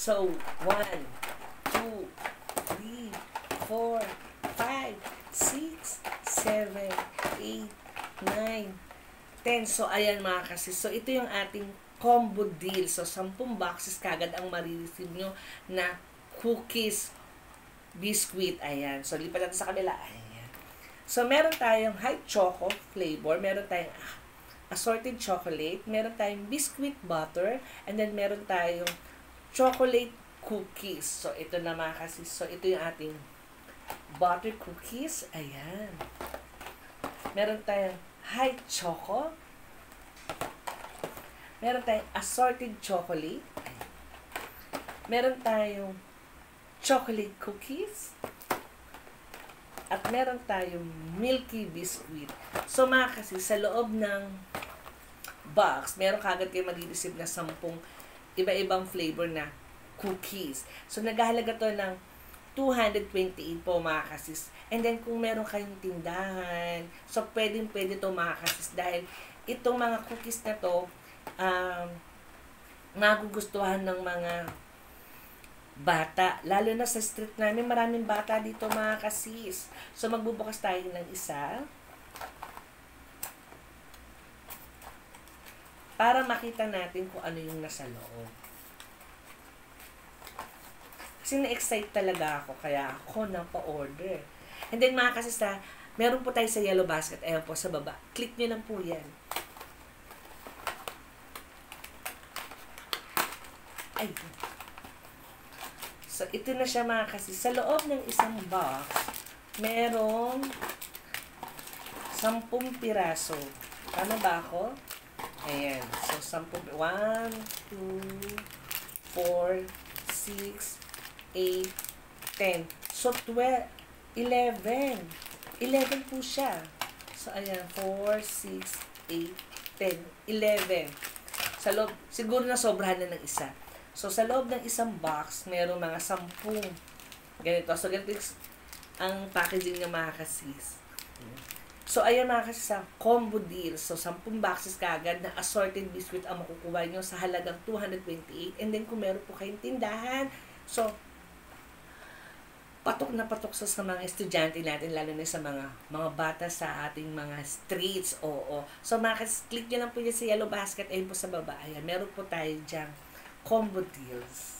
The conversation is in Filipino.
So, 1, 2, 3, 4, 5, 6, 7, 8, 9, 10. So, ayan mga kasi. So, ito yung ating combo deal. So, 10 boxes kagad ang marireceive nyo na cookies, biscuit. Ayan. So, lipat natin sa kabila. Ayan. So, meron tayong hot choco flavor. Meron tayong assorted chocolate. Meron tayong biscuit butter. And then, meron tayong chocolate cookies. So, ito na mga kasi. So, ito yung ating butter cookies. Ayan. Meron tayong hot choco. Meron tayong assorted chocolate. Meron tayong chocolate cookies. At meron tayong milky biscuit. So, mga kasi, sa loob ng box, meron kagad kayo mag-receive na 10 iba-ibang flavor na cookies. So, naghahalaga to ng 228 po mga kasis. And then, kung meron kayong tindahan, so, pwede to mga kasis. Dahil, itong mga cookies na to, magugustuhan ng mga bata. Lalo na sa street namin, maraming bata dito mga kasis. So, magbubukas tayo ng isa. Para makita natin kung ano yung nasa loob. Kasi na-excite talaga ako, kaya ako napa-order. And then mga kasis, meron po tayo sa yellow basket. Ayan po sa baba. Click nyo lang po yan. Ay. So, ito na siya mga kasi. Sa loob ng isang box, merong 10 piraso. Tama ba ako? Ayan. So, 10. 1, 2, 4, 6, 8, 10. So, 12, 11. 11 po siya. So, ayan. 4, 6, 8, 10, 11. Sa loob, siguro na sobrahan na ng isa. So, sa loob ng isang box, mayroong mga 10 ganito. So, ganito ang packaging ng mga kasis. So, ayan mga kasis, combo deal. So, 10 boxes kagad na assorted biscuit ang makukuha nyo sa halagang 228. And then, kung meron po kayong tindahan, so, patok na patok sa mga estudyante natin, lalo na sa mga bata sa ating mga streets. Oo. So, mga kasis, click nyo lang po dyan sa yellow basket. Ayun po sa baba. Ayan, meron po tayo dyan combo deals.